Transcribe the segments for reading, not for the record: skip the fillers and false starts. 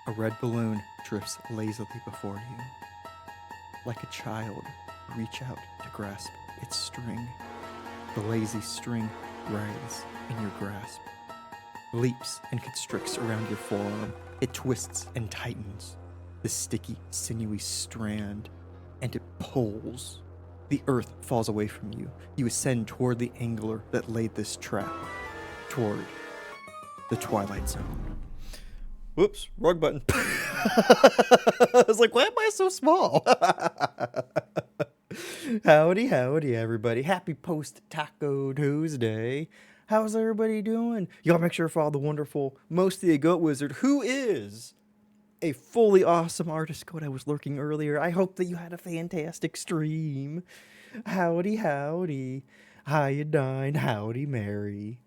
A red balloon drifts lazily before you. Like a child, reach out to grasp its string. The lazy string writhes in your grasp, leaps and constricts around your forearm. It twists and tightens, the sticky, sinewy strand, and it pulls. The earth falls away from you. You ascend toward the angler that laid this trap, toward the Twilight Zone. Whoops, wrong button. I was like, why am I so small? Howdy, everybody. Happy post-Taco Tuesday. How's everybody doing? Y'all make sure to follow the wonderful Mostly a Goat Wizard, who is a fully awesome artist code. I was lurking earlier. I hope that you had a fantastic stream. Howdy. How you dine? Howdy, Mary.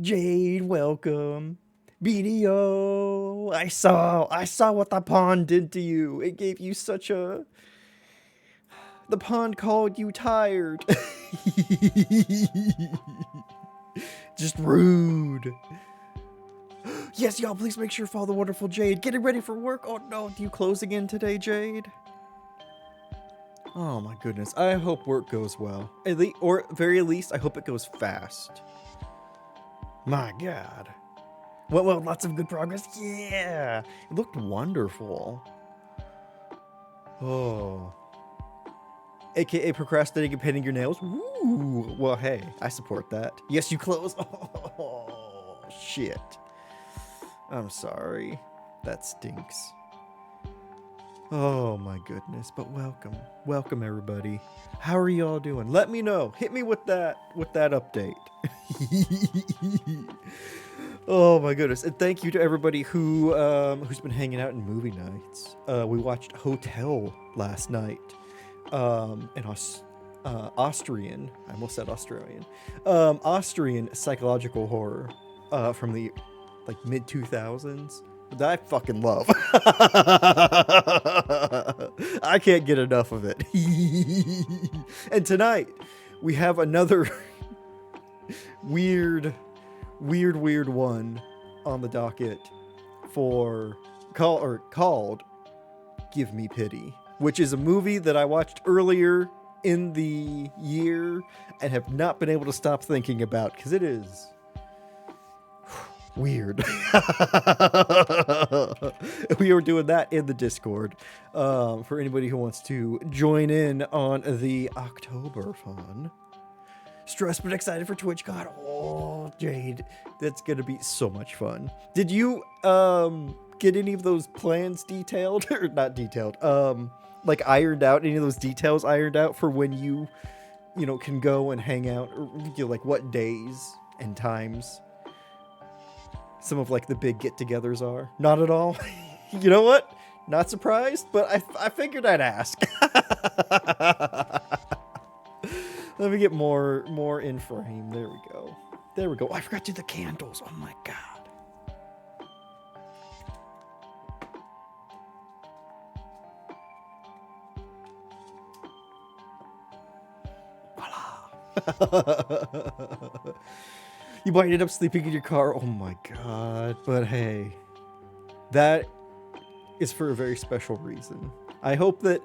Jade, welcome. BDO, I saw what the pond did to you. It gave you such a... The pond called you tired. Just rude. Yes, y'all, please make sure to follow the wonderful Jade. Getting ready for work. Oh no, do you close again today, Jade? Oh my goodness. I hope work goes well. Or at very least, I hope it goes fast. My God. Well, lots of good progress. Yeah, it looked wonderful. Oh. AKA procrastinating and painting your nails. Ooh. Well, hey, I support that. Yes, you close. Oh, shit. I'm sorry. That stinks. Oh my goodness, but welcome everybody. How are y'all doing? Let me know. Hit me with that update. Oh my goodness, and thank you to everybody who's been hanging out in movie nights. We watched Hotel last night, Austrian. I almost said Australian. Austrian psychological horror from the mid 2000s. That I fucking love. I can't get enough of it. And tonight we have another weird one on the docket for called Give Me Pity, which is a movie that I watched earlier in the year and have not been able to stop thinking about because it is weird. We were doing that in the Discord for anybody who wants to join in on the October fun. Stressed but excited for TwitchCon. Oh, Jade, that's gonna be so much fun. Did you get any of those plans detailed or not detailed? Like ironed out, any of those details ironed out for when you can go and hang out, or like what days and times some of like the big get-togethers are? Not at all. You know what? Not surprised, but I figured I'd ask. Let me get more in frame. There we go. There we go. Oh, I forgot to do the candles. Oh my god. Voila. You might end up sleeping in your car. Oh my god. But hey, that is for a very special reason. I hope that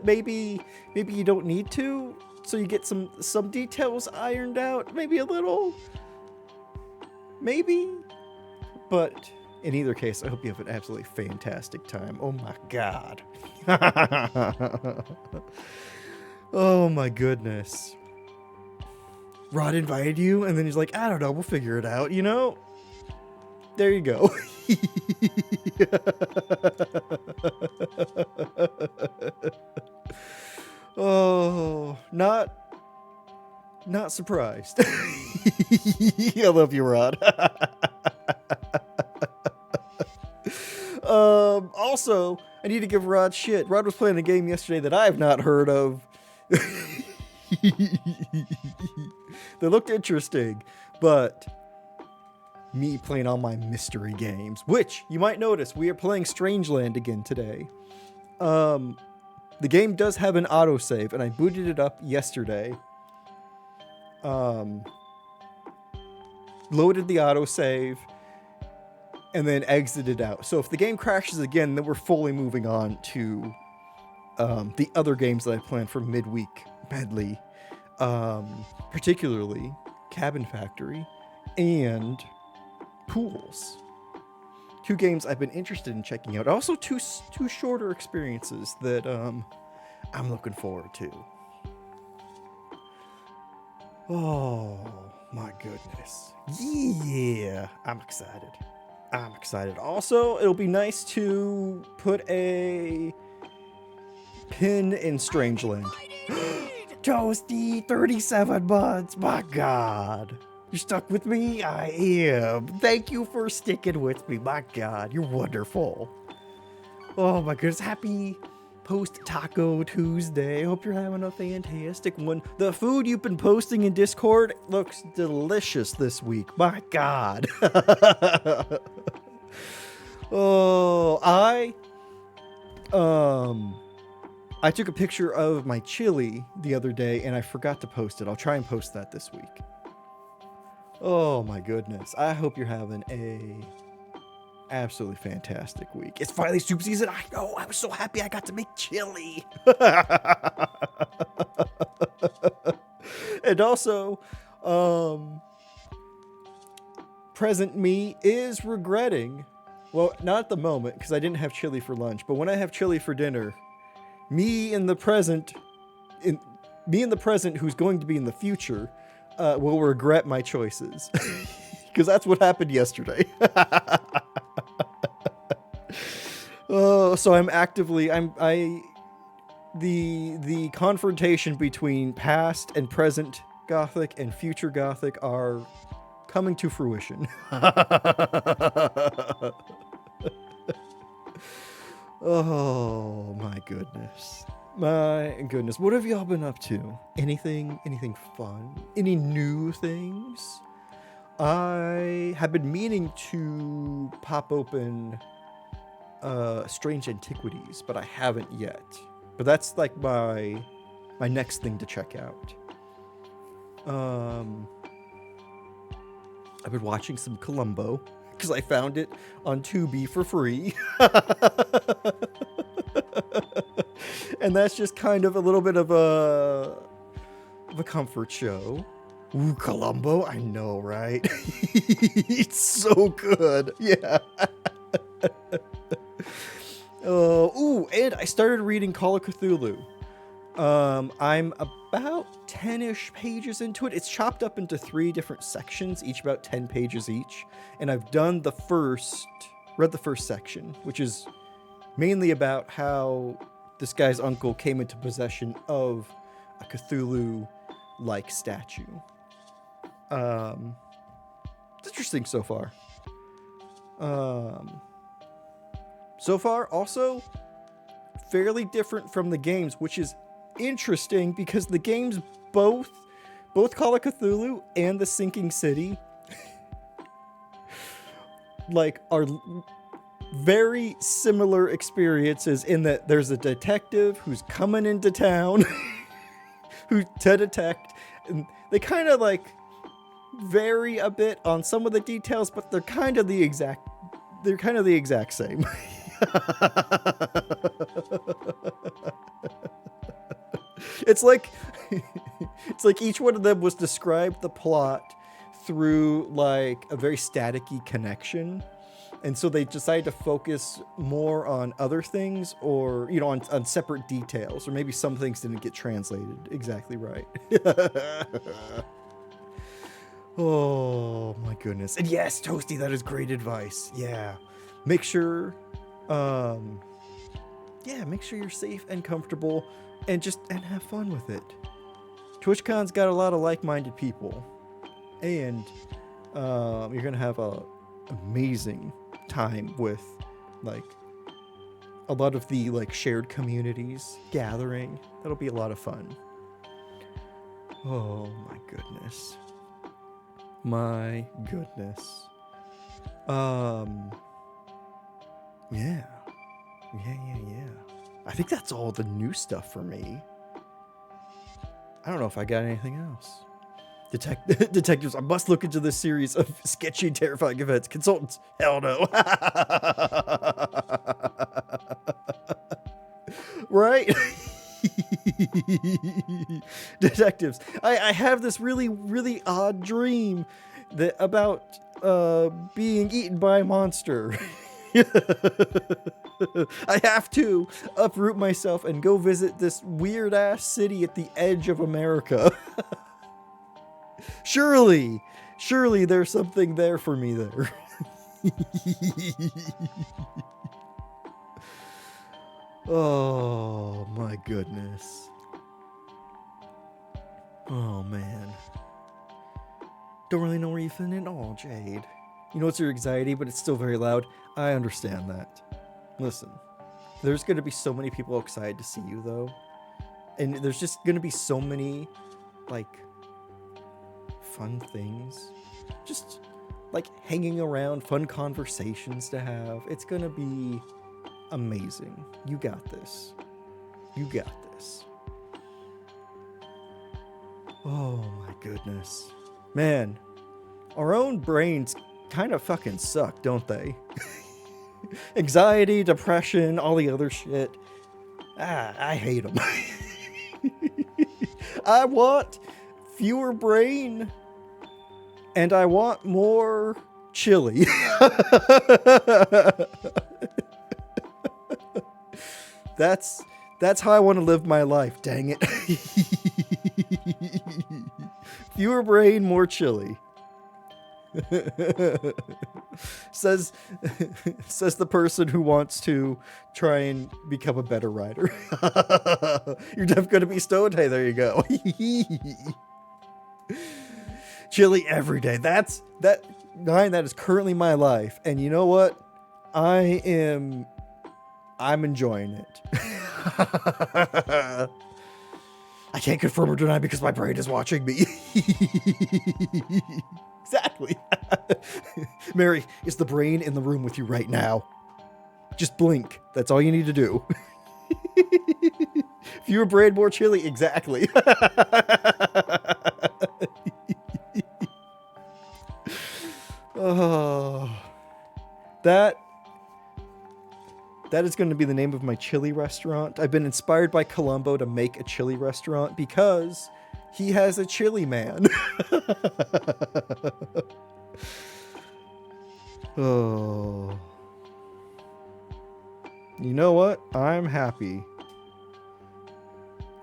maybe you don't need to, so you get some details ironed out, maybe a little, maybe. But in either case, I hope you have an absolutely fantastic time. Oh my god. Oh my goodness. Rod invited you, and then he's like, I don't know, we'll figure it out, you know? There you go. Oh, not surprised. I love you, Rod. Also, I need to give Rod shit. Rod was playing a game yesterday that I have not heard of. They looked interesting, but me playing all my mystery games, which you might notice we are playing Strangeland again today. The game does have an autosave, and I booted it up yesterday. Loaded the autosave, and then exited out. So if the game crashes again, then we're fully moving on to the other games that I planned for midweek medley, particularly Cabin Factory and Pools. Two games I've been interested in checking out. Also two shorter experiences that I'm looking forward to. Oh my goodness. Yeah, I'm excited. Also, it'll be nice to put a pin in Strangeland. Toasty, 37 months. My god. You're stuck with me? I am. Thank you for sticking with me. My god, you're wonderful. Oh my goodness. Happy post-Taco Tuesday. Hope you're having a fantastic one. The food you've been posting in Discord looks delicious this week. My god. Oh, I took a picture of my chili the other day and I forgot to post it. I'll try and post that this week. Oh my goodness. I hope you're having a absolutely fantastic week. It's finally soup season. I know. I was so happy I got to make chili. And also, present me is regretting, well, not at the moment because I didn't have chili for lunch, but when I have chili for dinner, me in the present who's going to be in the future will regret my choices. Because that's what happened yesterday. So the confrontation between past and present Gothic and future Gothic are coming to fruition. Oh my goodness. My goodness. What have y'all been up to? Anything fun? Any new things? I have been meaning to pop open Strange Antiquities, but I haven't yet. But that's like my next thing to check out. I've been watching some Columbo because I found it on Tubi for free. And that's just kind of a little bit of a comfort show. Ooh, Columbo? I know, right? It's so good. Yeah. Ooh, and I started reading Call of Cthulhu. I'm about 10-ish pages into it. It's chopped up into 3 different sections, each about 10 pages each. And I've read the first section, which is mainly about how this guy's uncle came into possession of a Cthulhu-like statue. It's interesting so far. So far, also, fairly different from the games, which is interesting because the games both Call of Cthulhu and The Sinking City are very similar experiences in that there's a detective who's coming into town to detect, and they kind of vary a bit on some of the details, but they're kind of the exact same. It's like each one of them was described the plot through a very staticky connection, and so they decided to focus more on other things, or on separate details, or maybe some things didn't get translated exactly right. Oh my goodness. And yes, Toasty, that is great advice. Yeah. Make sure you're safe and comfortable and have fun with it. TwitchCon's got a lot of like-minded people, and you're gonna have a amazing time with a lot of the shared communities gathering. That'll be a lot of fun. Oh my goodness. My goodness. Yeah. I think that's all the new stuff for me. I don't know if I got anything else. Detectives, I must look into this series of sketchy and terrifying events. Consultants, hell no. Right? Detectives, I have this really, really odd dream about being eaten by a monster. I have to uproot myself and go visit this weird ass city at the edge of America. Surely there's something there for me there. Oh my goodness. Oh man. Don't really know where you fit in at all, Jade. You know it's your anxiety, but it's still very loud. I understand that. Listen, there's going to be so many people excited to see you, though. And there's just going to be so many, fun things. Just, hanging around, fun conversations to have. It's going to be amazing. You got this. You got this. Oh, my goodness. Man, our own brains kind of fucking suck, don't they? Anxiety, depression, all the other shit. I hate them. I want fewer brain, and I want more chili. That's how I want to live my life, dang it. Fewer brain, more chili. says the person who wants to try and become a better writer. You're definitely going to be stoned. Hey, there you go. Chili every day. That is currently my life. And you know what? I'm enjoying it. I can't confirm or deny because my brain is watching me. Exactly. Mary, is the brain in the room with you right now? Just blink. That's all you need to do. Fewer brain, more chili. Exactly. that is going to be the name of my chili restaurant. I've been inspired by Columbo to make a chili restaurant because he has a chili man. Oh. You know what? I'm happy.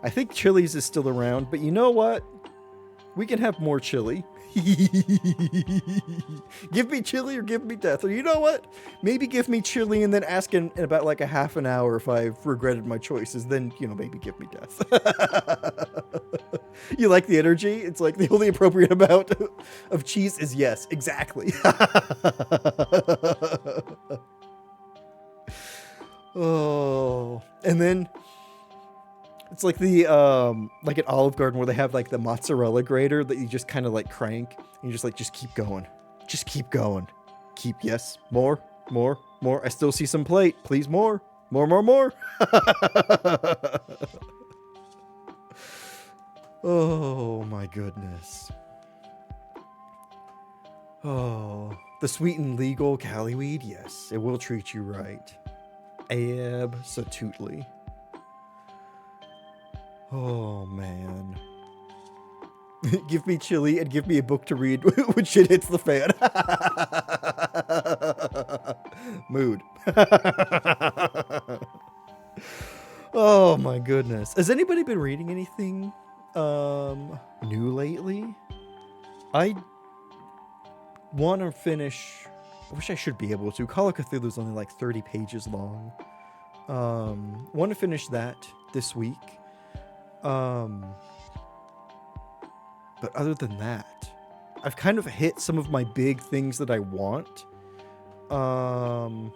I think Chili's is still around, but you know what? We can have more chili. Give me chili or give me death. Or you know what? Maybe give me chili and then ask in about like a half an hour if I've regretted my choices. Then, maybe give me death. You like the energy? It's like the only appropriate amount of cheese is yes. Exactly. Oh. And then it's like the like at Olive Garden where they have like the mozzarella grater that you just kind of like crank and you just keep going. Just keep going. Yes, more. I still see some plate. Please more. More. Oh my goodness. Oh, the sweet and legal Cali weed. Yes, it will treat you right. Absolutely. Oh, man. Give me chili and give me a book to read when shit hits the fan. Mood. Oh, my goodness. Has anybody been reading anything new lately? I want to finish... I wish I should be able to. Call of Cthulhu is only like 30 pages long. Want to finish that this week. But other than that, I've kind of hit some of my big things that I want. Want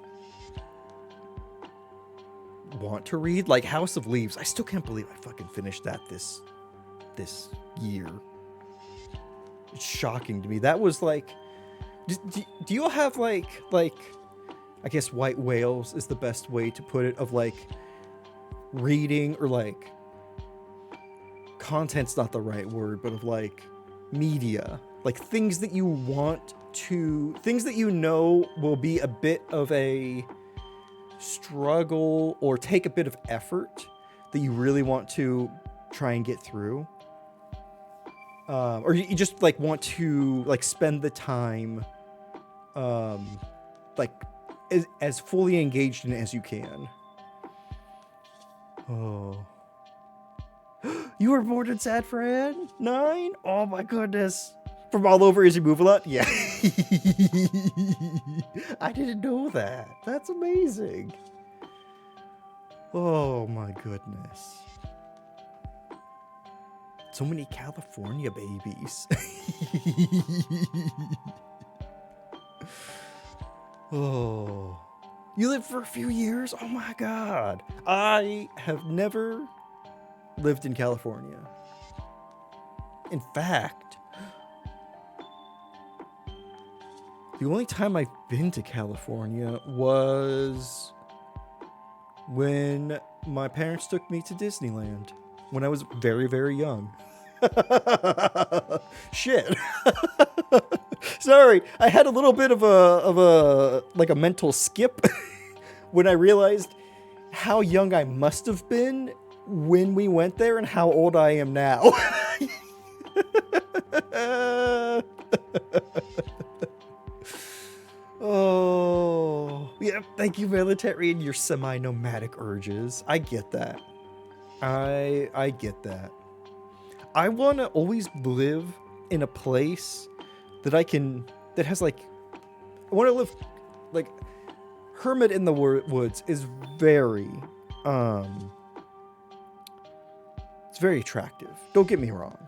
to read, like House of Leaves. I still can't believe I fucking finished that this year. It's shocking to me. That was like, do you all have like I guess white whales is the best way to put it, of like reading, or like content's not the right word, but of like media, like things that you want to, things that will be a bit of a struggle or take a bit of effort that you really want to try and get through, or you just like want to like spend the time like as fully engaged in it as you can. Oh. You were born in San Fran? 9? Oh my goodness. From all over, as you move a lot? Yeah. I didn't know that. That's amazing. Oh my goodness. So many California babies. Oh. You lived for a few years? Oh my god. I have never lived in California. In fact, the only time I've been to California was when my parents took me to Disneyland when I was very, very young. Shit. Sorry, I had a little bit of a mental skip when I realized how young I must have been when we went there and how old I am now. Oh, yeah. Thank you, military, and your semi-nomadic urges. I get that. I get that. I want to always live in a place that that has like, I want to live like, hermit in the woods is very, it's very attractive. Don't get me wrong.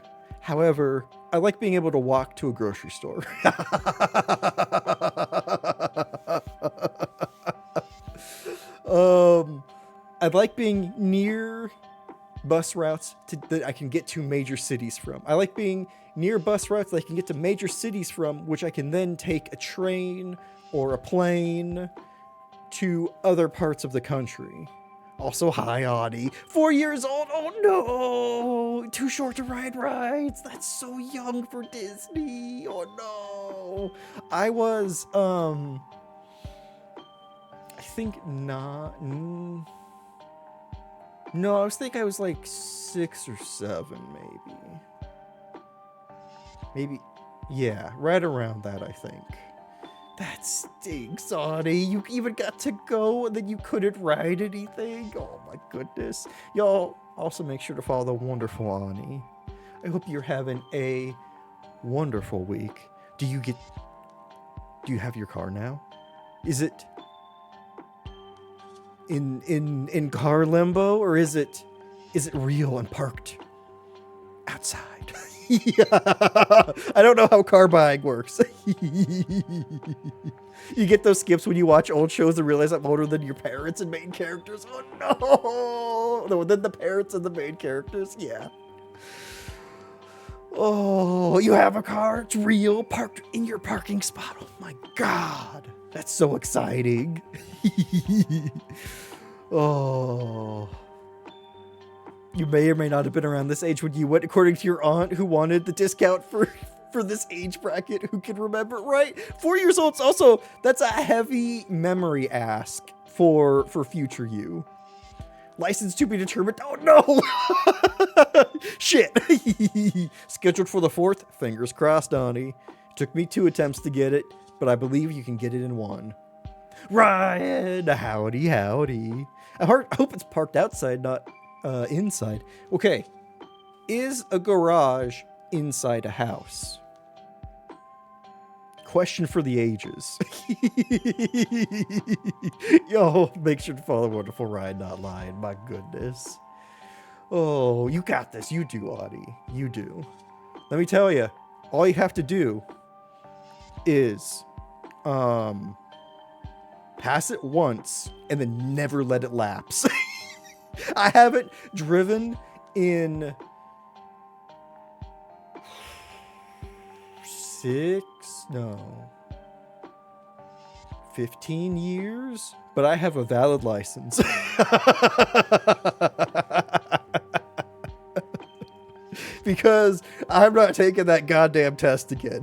However, I like being able to walk to a grocery store. I like being near bus routes that I can get to major cities from. I like being near bus routes that I can get to major cities from, which I can then take a train or a plane to other parts of the country. Also, hi, Audie. 4 years old. Oh, no. Too short to ride rides. That's so young for Disney. Oh, no. I was, think not. No, I was thinking I was like 6 or 7, maybe. Maybe, yeah, right around that, I think. That stinks, Audie. You even got to go and then you couldn't ride anything? Oh my goodness. Y'all also make sure to follow the wonderful Ani. I hope you're having a wonderful week. Do you have your car now? Is it in car limbo, or is it real and parked outside? Yeah. I don't know how car buying works. You get those skips when you watch old shows and realize I'm older than your parents and main characters. Oh no! No, then the parents and the main characters. Yeah. Oh, you have a car? It's real, parked in your parking spot. Oh my God, that's so exciting. Oh. You may or may not have been around this age when you went, according to your aunt, who wanted the discount for this age bracket. Who can remember, right? 4 years old. Also, that's a heavy memory ask for future you. License to be determined. Oh no! Shit. Scheduled for the 4th. Fingers crossed, Donnie. Took me 2 attempts to get it, but I believe you can get it in 1. Ryan, howdy, howdy. I hope it's parked outside, not inside. Okay, is a garage inside a house? Question for the ages. Yo, make sure to follow Wonderful Ryan, not lying. My goodness. Oh, you got this. You do, Audie. You do. Let me tell you, all you have to do is pass it once and then never let it lapse. I haven't driven in 15 years, but I have a valid license. Because I'm not taking that goddamn test again.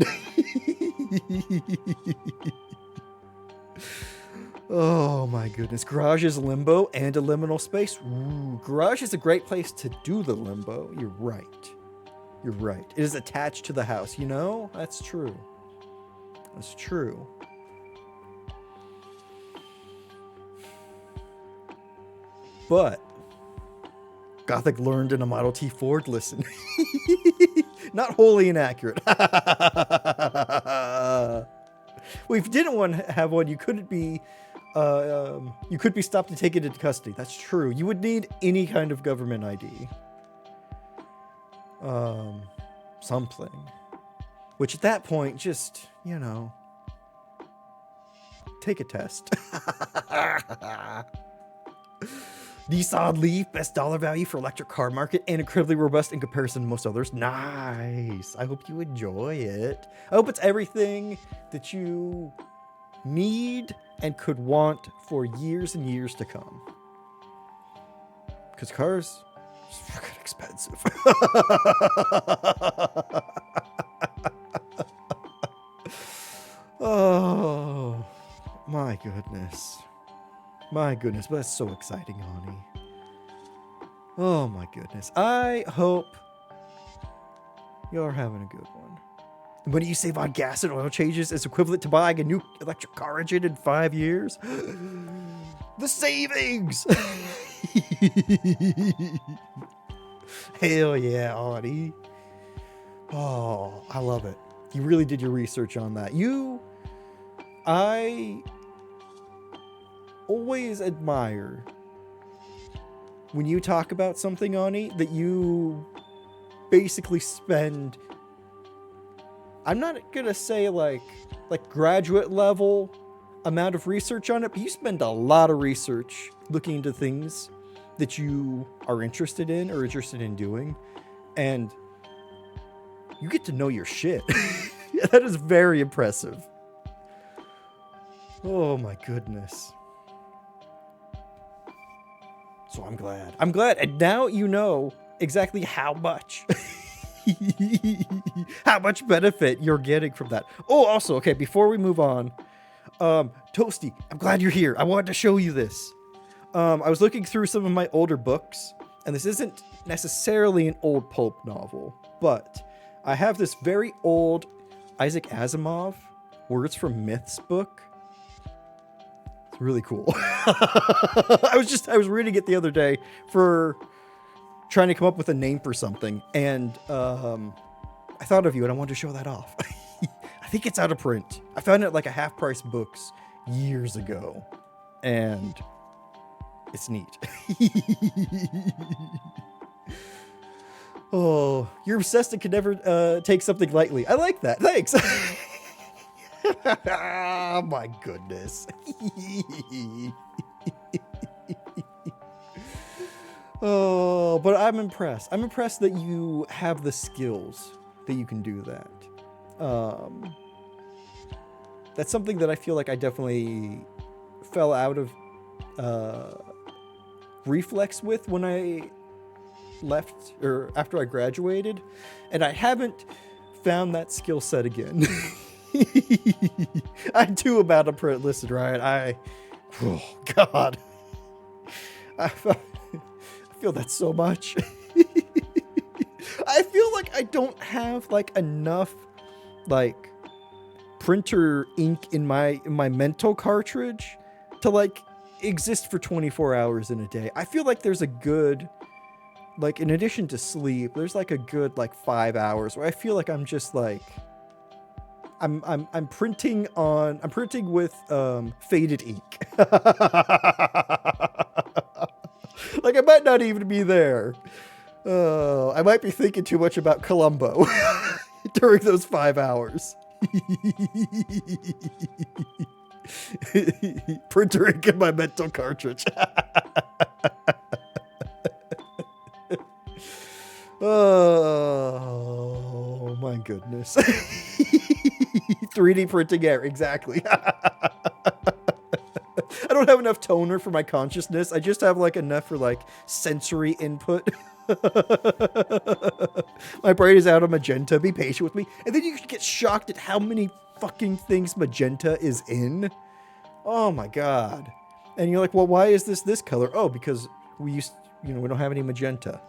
Oh my goodness. Garage is limbo and a liminal space. Ooh, garage is a great place to do the limbo. You're right. You're right. It is attached to the house, you know? That's true. That's true. But Gothic learned in a Model T Ford, listen. Not wholly inaccurate. Well, if you didn't want to have one, you couldn't be you could be stopped and taken into custody. That's true. You would need any kind of government ID. Something. Which at that point, just, you know, take a test. Nissan Leaf, best dollar value for electric car market and incredibly robust in comparison to most others. Nice. I hope you enjoy it. I hope it's everything that you need and could want for years and years to come. Because cars are fucking expensive. Oh, my goodness. My goodness, but that's so exciting, Ani. Oh my goodness. I hope you're having a good one. The money you save on gas and oil changes is equivalent to buying a new electric car engine in 5 years. The savings! Hell yeah, Ani. Oh, I love it. You really did your research on that. I always admire when you talk about something, Ani, that you basically spend, I'm not gonna say like graduate level amount of research on it, but you spend a lot of research looking into things that you are interested in or interested in doing, and you get to know your shit. That is very impressive. Oh my goodness. So I'm glad. And now you know exactly how much benefit you're getting from that. Oh, also, okay, before we move on, Toasty, I'm glad you're here. I wanted to show you this. I was looking through some of my older books, and this isn't necessarily an old pulp novel, but I have this very old Isaac Asimov Words from Myths book. It's really cool. I was reading it the other day for trying to come up with a name for something, and I thought of you and I wanted to show that off. I think it's out of print. I found it at like a half price books years ago, and it's neat. Oh, you're obsessed and can never take something lightly. I like that. Thanks. Oh my goodness. Oh, but I'm impressed. I'm impressed that you have the skills that you can do that. That's something that I feel like I definitely fell out of reflex with when I left or after I graduated, and I haven't found that skill set again. I too about to print. Listen, Ryan, oh God, I feel that so much. I feel like I don't have like enough like printer ink in my mental cartridge to like exist for 24 hours in a day. I feel like there's a good, like, in addition to sleep, there's like a good like 5 hours where I feel like I'm just like I'm printing with faded ink. Like I might not even be there. I might be thinking too much about Columbo during those 5 hours. Printer ink in my mental cartridge. Oh my goodness. 3D printing air, exactly. I don't have enough toner for my consciousness. I just have like enough for like sensory input. My brain is out of magenta. Be patient with me. And then you get shocked at how many fucking things magenta is in. Oh my God. And you're like, well, why is this color? Oh, because we don't have any magenta.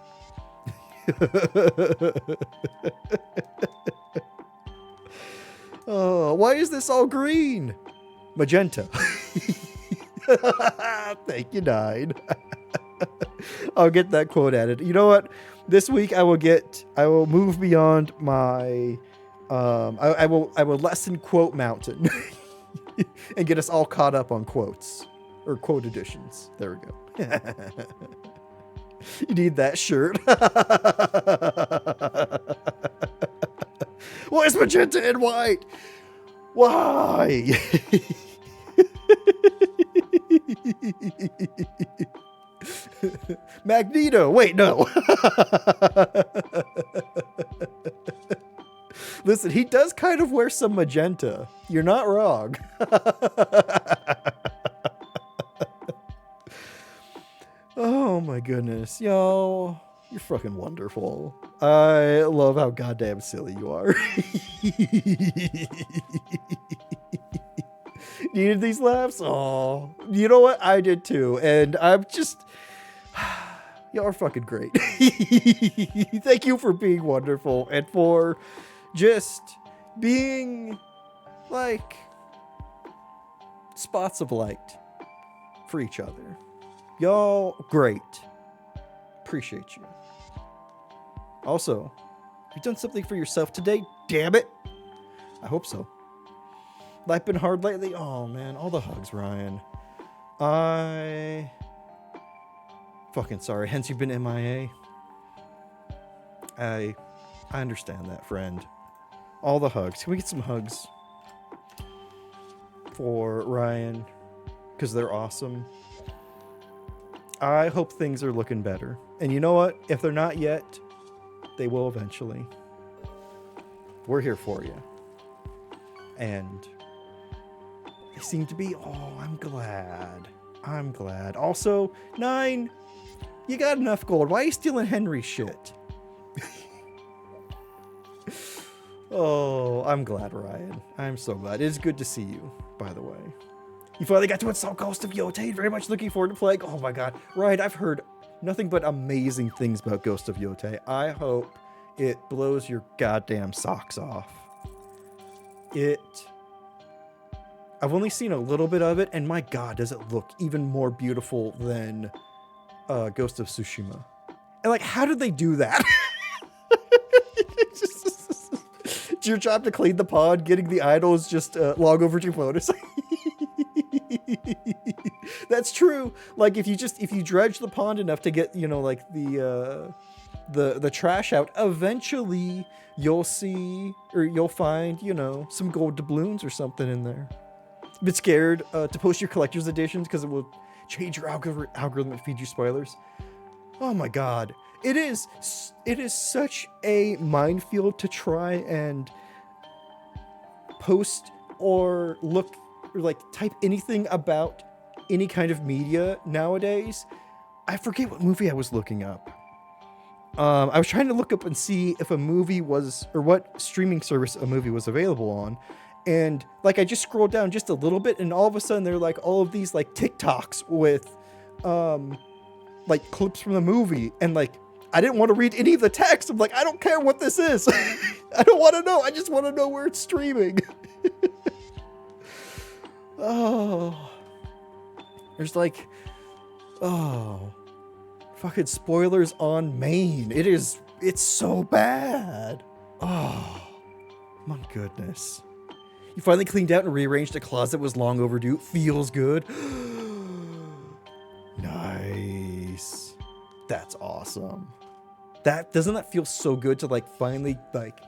Oh, why is this all green? Magenta. Thank you, Nine. I'll get that quote added. You know what? This week I will move beyond my I will lessen quote mountain and get us all caught up on quotes or quote editions. There we go. You need that shirt. Why is magenta and white? Why? Magneto. Wait, no. Listen, he does kind of wear some magenta. You're not wrong. Oh my goodness, y'all. You're fucking wonderful. I love how goddamn silly you are. Needed these laughs? Oh, you know what? I did too. And I'm just... Y'all are fucking great. Thank you for being wonderful and for just being like spots of light for each other. Y'all great. Appreciate you. Also, you've done something for yourself today, damn it. I hope so. Life been hard lately? Oh man, all the hugs, Ryan. I fucking sorry, hence you've been MIA. I understand that, friend. All the hugs. Can we get some hugs for Ryan? Because they're awesome. I hope things are looking better. And you know what? If they're not yet, they will eventually. We're here for you. And they seem to be. Oh, I'm glad. I'm glad. Also, 9, you got enough gold. Why are you stealing Henry's shit? Oh, I'm glad, Ryan. I'm so glad. It is good to see you, by the way. You finally got to install Ghost of Yotei. Very much looking forward to playing. Oh my god. Ryan, I've heard nothing but amazing things about Ghost of Yotei. I hope it blows your goddamn socks off. I've only seen a little bit of it, and my god, does it look even more beautiful than Ghost of Tsushima. And like, how did they do that? It's your job to clean the pond, getting the idols just log over to photos. That's true. Like if you dredge the pond enough to get, you know, like the trash out, eventually you'll see, or you'll find, you know, some gold doubloons or something in there. A bit scared to post your collector's editions because it will change your algorithm and feed you spoilers. Oh my god. It is such a minefield to try and post or look or like type anything about any kind of media nowadays. I forget what movie I was looking up. I was trying to look up and see if a movie was, or what streaming service a movie was available on. And like, I just scrolled down just a little bit and all of a sudden they're like all of these like TikToks with, like clips from the movie. And like, I didn't want to read any of the text. I'm like, I don't care what this is. I don't want to know. I just want to know where it's streaming. Oh, there's like, oh, fucking spoilers on main. It's so bad. Oh, my goodness. You finally cleaned out and rearranged a closet that was long overdue. Feels good. Nice. That's awesome. Doesn't that feel so good to like finally like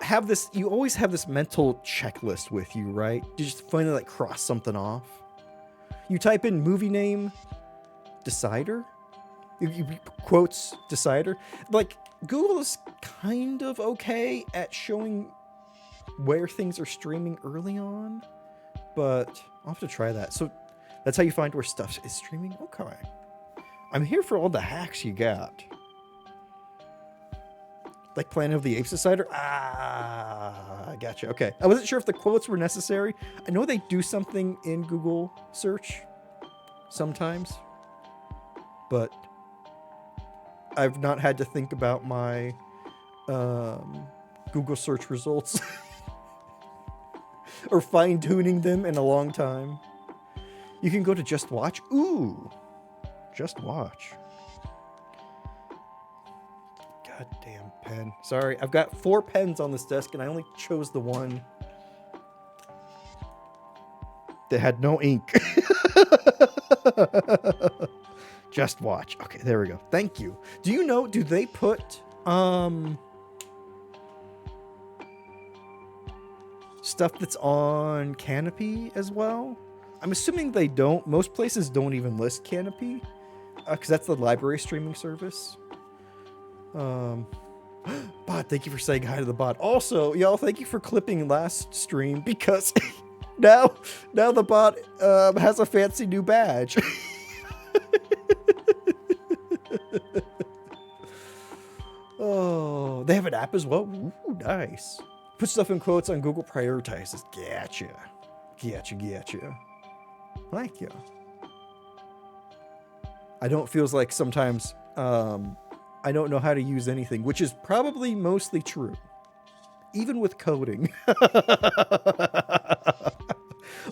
have this? You always have this mental checklist with you, right? You just finally like cross something off. You type in movie name, decider. You quotes decider. Like Google is kind of okay at showing where things are streaming early on, but I'll have to try that. So that's how you find where stuff is streaming. Okay, I'm here for all the hacks you got. Like Planet of the Apes Decider? Ah, I gotcha. Okay. I wasn't sure if the quotes were necessary. I know they do something in Google search sometimes, but I've not had to think about my Google search results or fine-tuning them in a long time. You can go to Just Watch. Ooh, Just Watch. Goddamn pen. Sorry, I've got 4 pens on this desk and I only chose the one that had no ink. Just Watch. Okay, there we go. Thank you. Do you know, do they put stuff that's on Canopy as well? I'm assuming they don't. Most places don't even list Canopy because that's the library streaming service. Bot, thank you for saying hi to the bot. Also, y'all, thank you for clipping last stream because now the bot has a fancy new badge. Oh, they have an app as well. Ooh, nice. Put stuff in quotes on Google prioritizes. Gotcha. Thank you. I don't feels like sometimes I don't know how to use anything, which is probably mostly true. Even with coding.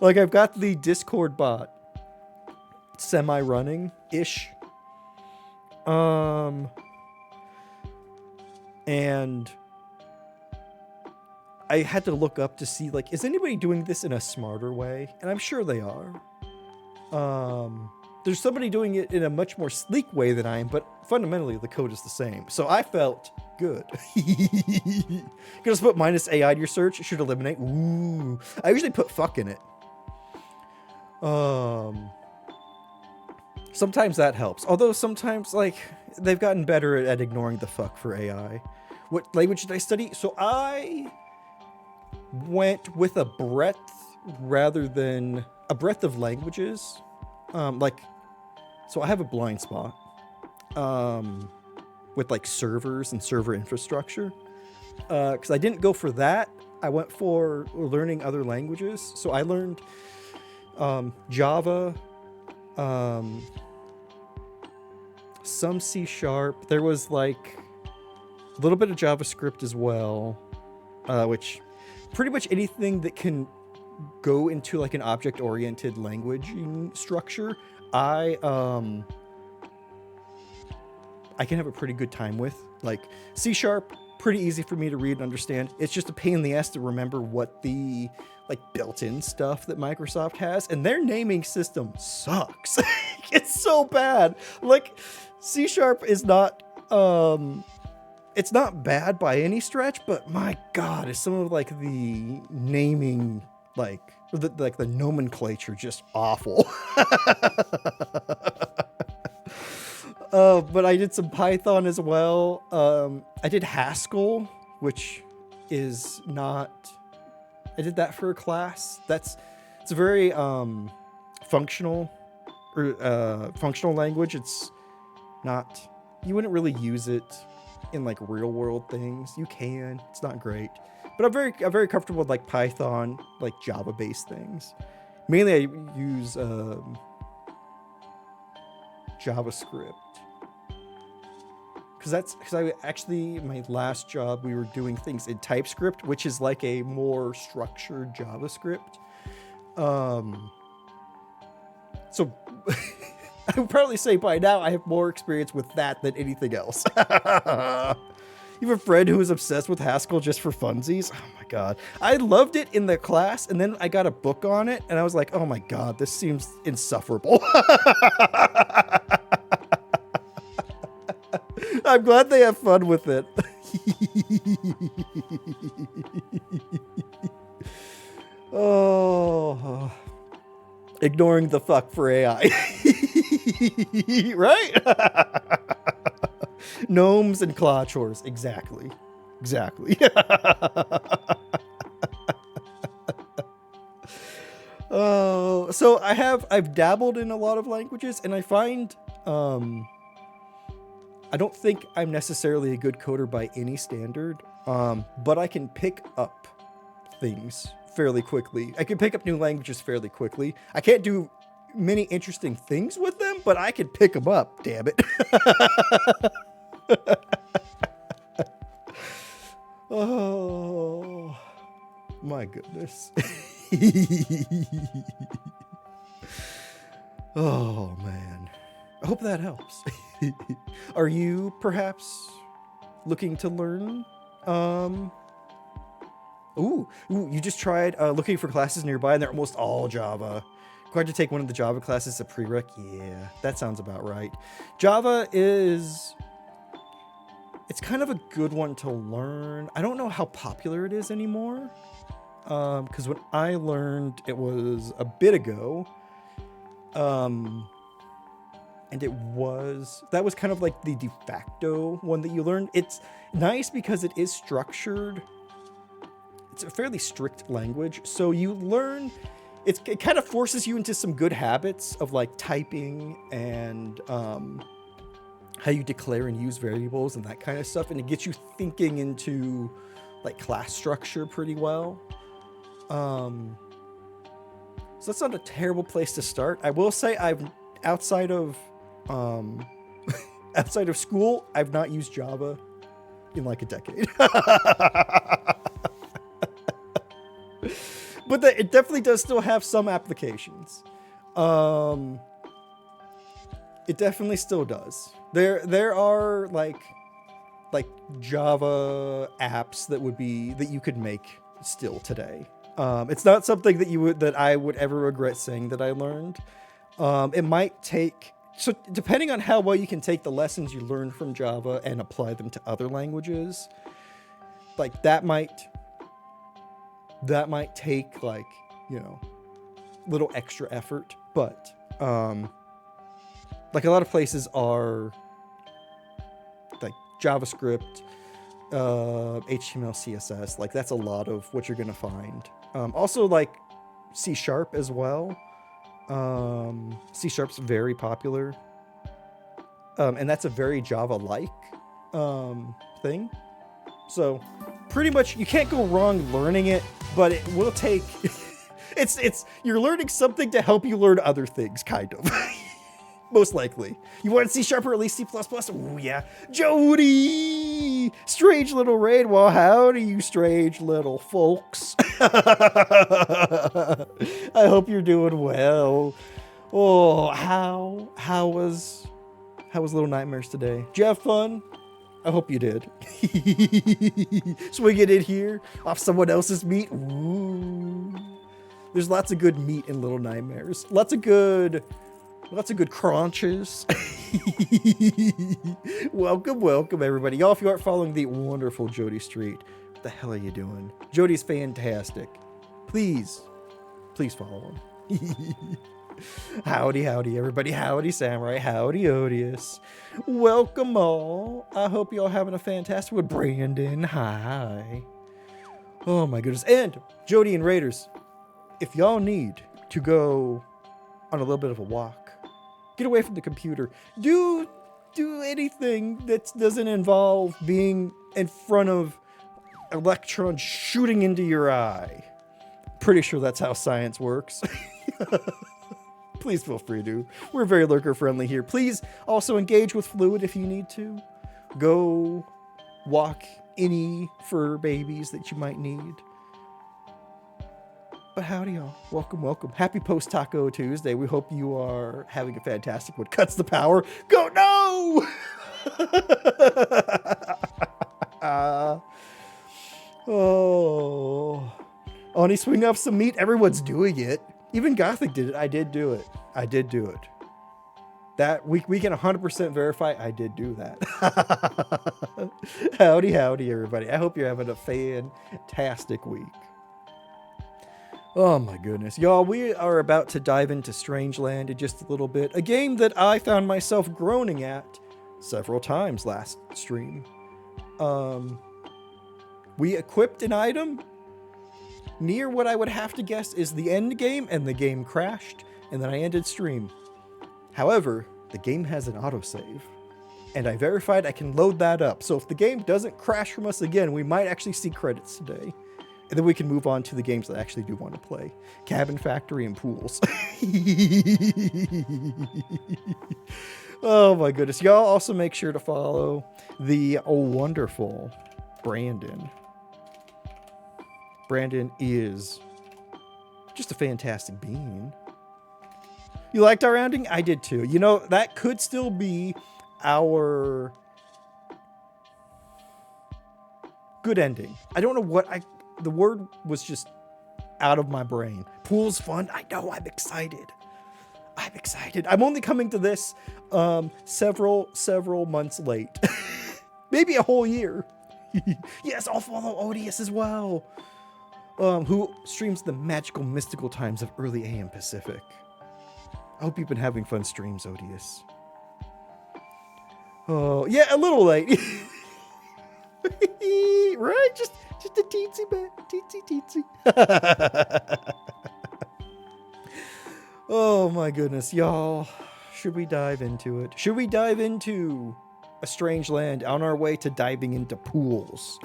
Like I've got the Discord bot semi-running-ish. And I had to look up to see, like, is anybody doing this in a smarter way? And I'm sure they are. There's somebody doing it in a much more sleek way than I am, but fundamentally the code is the same. So I felt good. You can just put -AI to your search. It should eliminate. Ooh. I usually put fuck in it. Sometimes that helps. Although sometimes, like, they've gotten better at ignoring the fuck for AI. What language did I study? So I went with a breadth rather than a breadth of languages. So I have a blind spot with like servers and server infrastructure. Because I didn't go for that. I went for learning other languages. So I learned Java, um, some C Sharp. There was like a little bit of JavaScript as well, which pretty much anything that can go into like an object-oriented language structure, I can have a pretty good time with. Like C Sharp, pretty easy for me to read and understand. It's just a pain in the ass to remember what the like built-in stuff that Microsoft has, and their naming system sucks. It's so bad. Like C Sharp is not it's not bad by any stretch, but my god, is some of like the naming the nomenclature just awful. But I did some Python as well. I did Haskell, which is not. I did that for a class. It's a very functional functional language. It's not. You wouldn't really use it in like real world things. You can. It's not great, but I'm very comfortable with like Python, like Java based things. Mainly, I use JavaScript. Because I actually, my last job, we were doing things in TypeScript, which is like a more structured JavaScript. So I would probably say by now I have more experience with that than anything else. You have a friend who was obsessed with Haskell just for funsies? Oh my god. I loved it in the class, and then I got a book on it, and I was like, oh my god, this seems insufferable. I'm glad they have fun with it. Oh, ignoring the fuck for AI. Right? Gnomes and claw chores. Exactly. Oh, so I've dabbled in a lot of languages, and I find I don't think I'm necessarily a good coder by any standard, but I can pick up things fairly quickly. I can pick up new languages fairly quickly. I can't do many interesting things with them, but I can pick them up, damn it. Oh, my goodness. Oh, man. I hope that helps. Are you perhaps looking to learn? Ooh, you just tried looking for classes nearby, and they're almost all Java. Required to take one of the Java classes, a prereq? Yeah, that sounds about right. Java it's kind of a good one to learn. I don't know how popular it is anymore, because when I learned, it was a bit ago. And that was kind of like the de facto one that you learned. It's nice because it is structured. It's a fairly strict language. So you learn, it kind of forces you into some good habits of like typing and how you declare and use variables and that kind of stuff. And it gets you thinking into like class structure pretty well. So that's not a terrible place to start. I will say outside of school, I've not used Java in like a decade. But it definitely does still have some applications. It definitely still does. There are like Java apps that you could make still today. It's not something that I would ever regret saying that I learned. It might take, so depending on how well you can take the lessons you learned from Java and apply them to other languages, like that might take like, little extra effort, but like a lot of places are like JavaScript, HTML, CSS, like that's a lot of what you're going to find. Also like C# as well. C# very popular. And that's a very Java-like thing. So pretty much you can't go wrong learning it, but it will take it's you're learning something to help you learn other things, kind of. Most likely. You want C# or at least C++? Oh yeah. Jody! Strange little raid. Well, howdy, you strange little folks. I hope you're doing well. Oh, how was Little Nightmares today? Did you have fun? I hope you did. Swing it in here off someone else's meat. Ooh. There's lots of good meat in Little Nightmares. Lots of good crunches. Welcome everybody. Y'all, if you aren't following the wonderful Jody Street, what the hell are you doing? Jody's fantastic. Please follow him. Howdy everybody. Howdy Samurai. Howdy Odious. Welcome all. I hope y'all having a fantastic one. Brandon, hi. Oh my goodness. And Jody and Raiders, if y'all need to go on a little bit of a walk, get away from the computer, do anything that doesn't involve being in front of electrons shooting into your eye. Pretty sure that's how science works. Please feel free to. We're very lurker friendly here. Please also engage with fluid if you need to. Go walk any fur babies that you might need. But howdy y'all. Welcome. Happy post Taco Tuesday. We hope you are having a fantastic one. Cuts the power. Go no! Oh. Oni, swing off some meat. Everyone's doing it. Even Gothic did it. I did do it. That we can 100% verify I did do that. Howdy everybody. I hope you're having a fantastic week. Oh my goodness. Y'all, we are about to dive into Strangeland in just a little bit. A game that I found myself groaning at several times last stream. We equipped an item near what I would have to guess is the end game, and the game crashed, and then I ended stream. However, the game has an autosave, and I verified I can load that up. So if the game doesn't crash from us again, we might actually see credits today. And then we can move on to the games that I actually do want to play. Cabin Factory and Pools. Oh my goodness. Y'all also make sure to follow the wonderful Brandon. Brandon is just a fantastic being. You liked our ending? I did too. You know, that could still be our good ending. I don't know what the word was just out of my brain. Pool's fun. I know. I'm excited. I'm only coming to this several months late. Maybe a whole year. Yes, I'll follow Odious as well. Who streams the magical, mystical times of early AM Pacific. I hope you've been having fun streams, Odious. Oh, yeah, a little late. Right? Just a teensy bit. Teensy. Oh my goodness, y'all. Should we dive into it? Should we dive into a Strangeland on our way to diving into pools?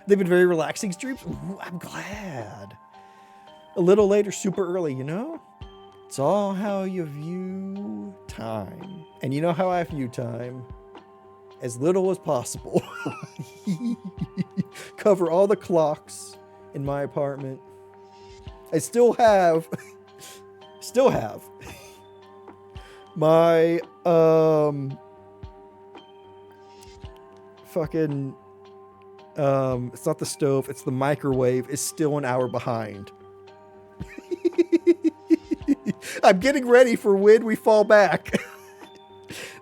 They've been very relaxing streams. Ooh, I'm glad. A little later, super early, you know? It's all how you view time. And you know how I view time? As little as possible. Cover all the clocks in my apartment. I still have my fucking it's not the stove, it's the microwave is still an hour behind. I'm getting ready for when we fall back.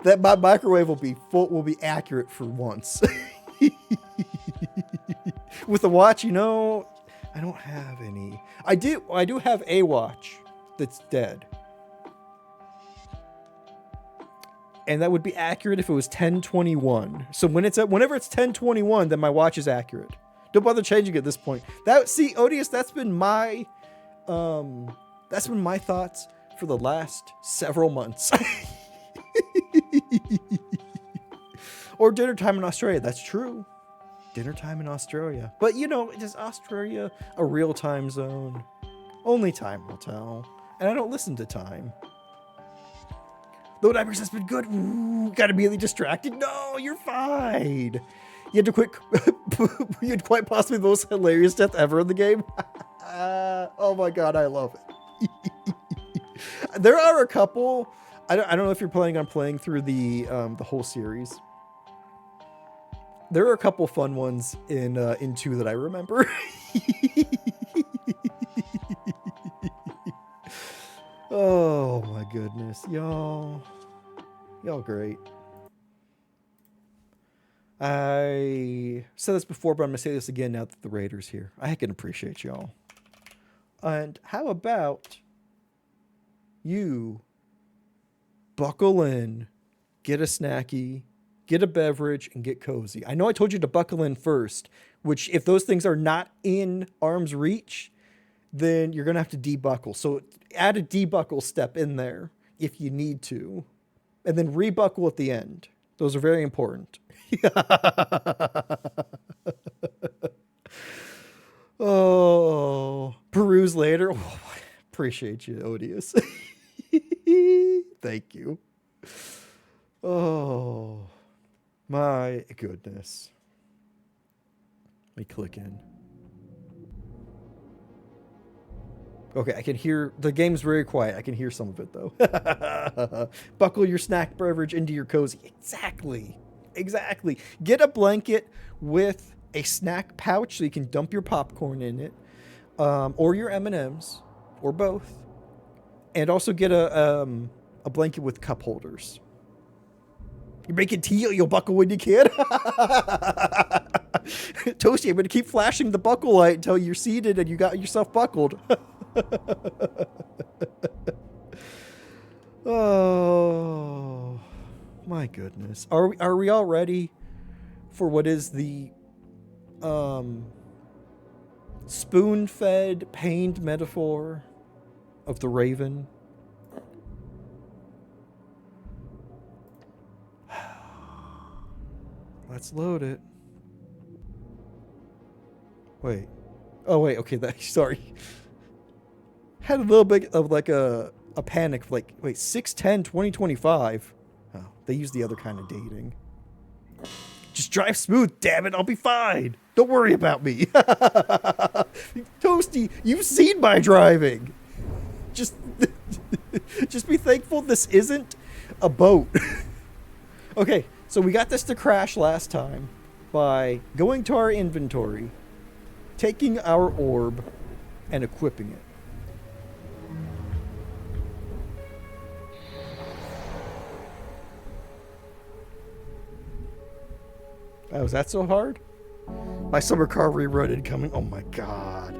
That my microwave will be accurate for once. With the watch, you know, I don't have any. I do have a watch that's dead. And that would be accurate if it was 1021. So whenever it's 1021, then my watch is accurate. Don't bother changing it at this point. Odious, that's been my thoughts for the last several months. Or dinner time in Australia. That's true. Dinner time in Australia. But, you know, is Australia a real time zone? Only time will tell. And I don't listen to time. Though Divers has been good. Ooh, got immediately distracted. No, you're fine. You had quite possibly the most hilarious death ever in the game. Oh my god, I love it. There are a couple. I don't know if you're planning on playing through the whole series. There are a couple fun ones in 2 that I remember. Oh my goodness, y'all great. I said this before, but I'm gonna say this again now that the Raiders here. I can appreciate y'all. And how about you buckle in, get a snacky, get a beverage, and get cozy. I know I told you to buckle in first, which if those things are not in arm's reach, then you're going to have to debuckle. So add a debuckle step in there if you need to, and then rebuckle at the end. Those are very important. Oh, peruse later. Oh, appreciate you, Odious. Thank you. Oh, my goodness. Let me click in. Okay, I can hear, the game's very quiet. I can hear some of it though. Buckle your snack beverage into your cozy. Exactly. Get a blanket with a snack pouch so you can dump your popcorn in it, or your M&Ms, or both. And also get a blanket with cup holders. You're making tea, you'll buckle when you can. Toasty, I'm going to keep flashing the buckle light until you're seated and you got yourself buckled. Oh, my goodness. Are we all ready for what is the spoon-fed, pained metaphor of the Raven? Let's load it. Wait. Oh, wait. Okay. Sorry. Had a little bit of like a panic. Like, wait, 6/10/2025. Oh, they use the other kind of dating. Just drive smooth, damn it. I'll be fine. Don't worry about me. Toasty, you've seen my driving. Just be thankful this isn't a boat. Okay. So we got this to crash last time by going to our inventory, taking our orb, and equipping it. Oh, is that so hard? My summer car rerun incoming. Oh my god.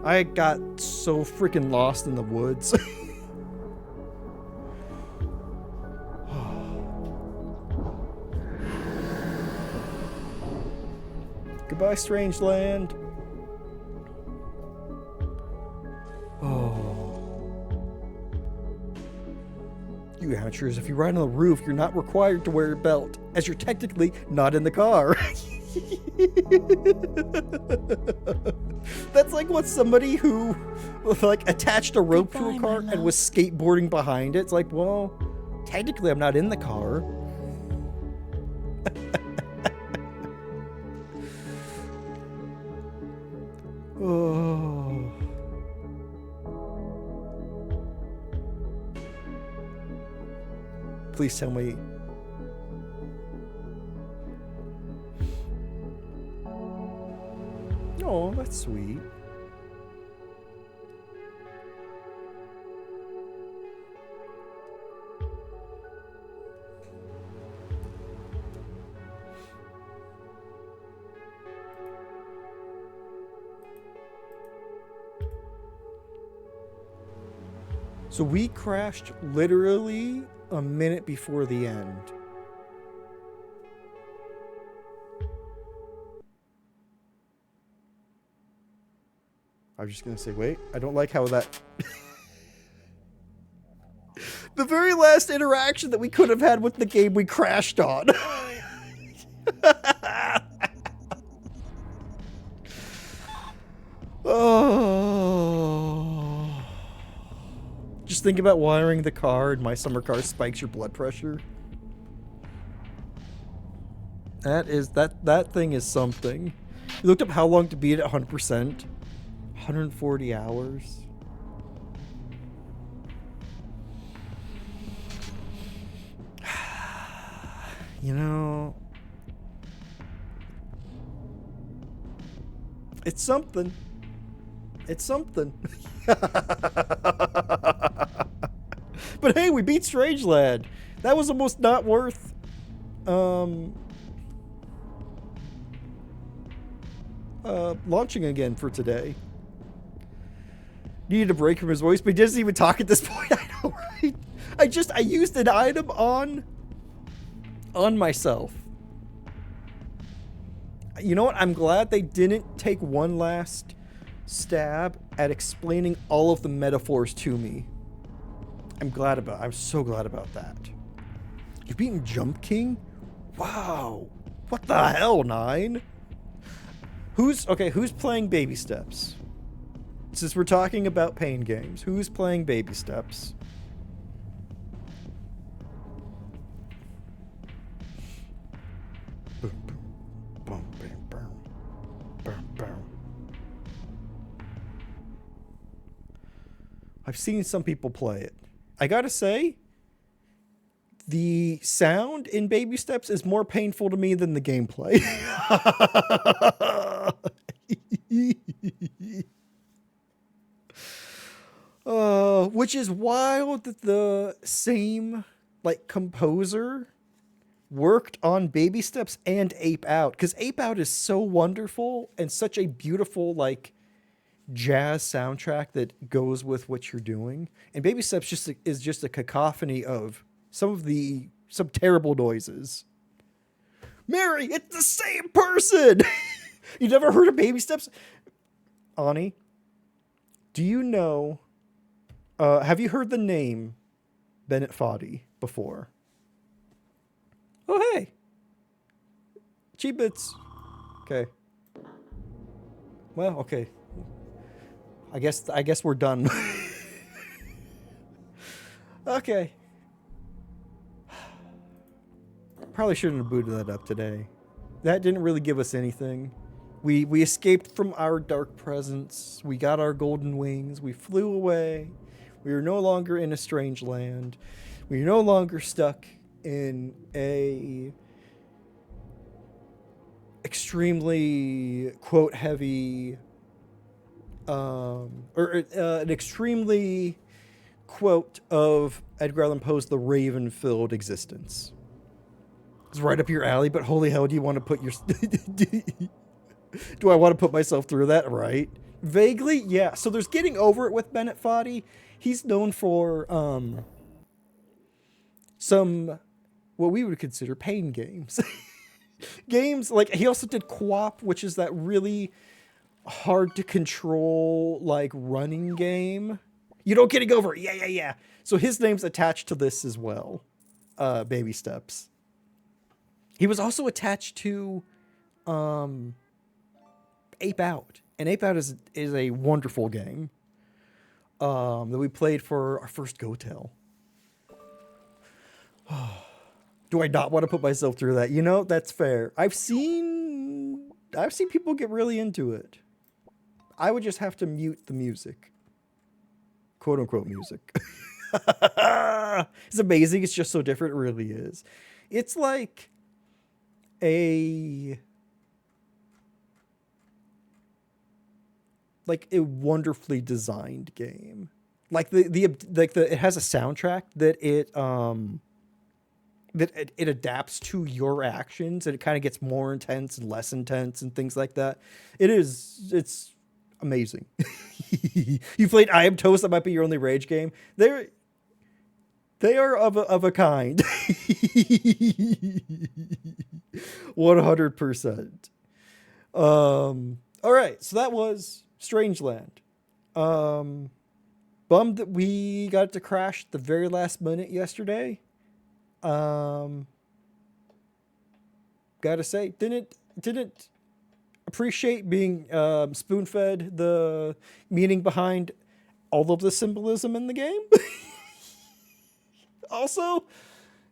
I got so freaking lost in the woods. Goodbye, Strangeland. Oh. You amateurs, if you ride on the roof, you're not required to wear a belt, as you're technically not in the car. That's like what somebody who like attached a rope to a car and was skateboarding behind it. It's like, well, technically I'm not in the car. Oh. Please tell me. Oh, that's sweet. So we crashed literally a minute before the end. I was just going to say, wait, I don't like how that... The very last interaction that we could have had with the game we crashed on. Oh. Just think about wiring the car and My Summer Car spikes your blood pressure. That thing is something. You looked up how long to beat at 100%. 140 hours. You know, it's something. It's something. But hey, we beat Strangeland. That was almost not worth launching again for today. Needed a break from his voice, but he doesn't even talk at this point. I know, right? I used an item on myself. You know what? I'm glad they didn't take one last stab at explaining all of the metaphors to me. I'm so glad about that. You've beaten Jump King? Wow. What the hell, 9? Who's playing Baby Steps? Since we're talking about pain games, who's playing Baby Steps? Boom, boom, boom, bam, bam, bam, bam. I've seen some people play it. I gotta say, the sound in Baby Steps is more painful to me than the gameplay. Which is wild that the same composer worked on Baby Steps and Ape Out, because Ape Out is so wonderful and such a beautiful jazz soundtrack that goes with what you're doing, and Baby Steps is just a cacophony of some terrible noises. Mary, it's the same person. You never heard of Baby Steps? Ani, do you know, have you heard the name Bennett Foddy before? Oh, hey. Cheap Bits. Okay. Well, okay. I guess we're done. Okay. Probably shouldn't have booted that up today. That didn't really give us anything. We escaped from our dark presence. We got our golden wings. We flew away. We are no longer in a strange land. We are no longer stuck in a extremely quote heavy an extremely quote of Edgar Allan Poe's The Raven-filled existence. It's right up your alley, but holy hell, do you want to put your do I want to put myself through that? Right? Vaguely, yeah. So there's Getting Over It with Bennett Foddy. He's known for some what we would consider pain games. Games he also did Co-op, which is that really hard to control running game. You don't Getting Over it. Yeah. So his name's attached to this as well. Baby Steps. He was also attached to Ape Out. And Ape Out is a wonderful game that we played for our first Go-Tel. Do I not want to put myself through that? You know, that's fair. I've seen people get really into it. I would just have to mute the music. Quote unquote music. It's amazing. It's just so different. It really is. It's like a wonderfully designed game. It has a soundtrack that it adapts to your actions, and it kind of gets more intense and less intense and things like that. It's amazing. You played I Am Toast. That might be your only rage game. They are of a kind. 100%. All right, so that was Strangeland. Bummed that we got to crash the very last minute yesterday. Gotta say, didn't appreciate being spoon fed the meaning behind all of the symbolism in the game. Also,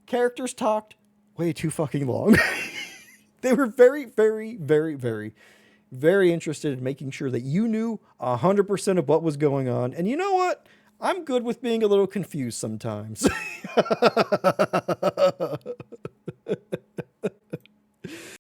characters talked way too fucking long. They were very, very, very, very, very interested in making sure that you knew 100% of what was going on. And you know what? I'm good with being a little confused sometimes.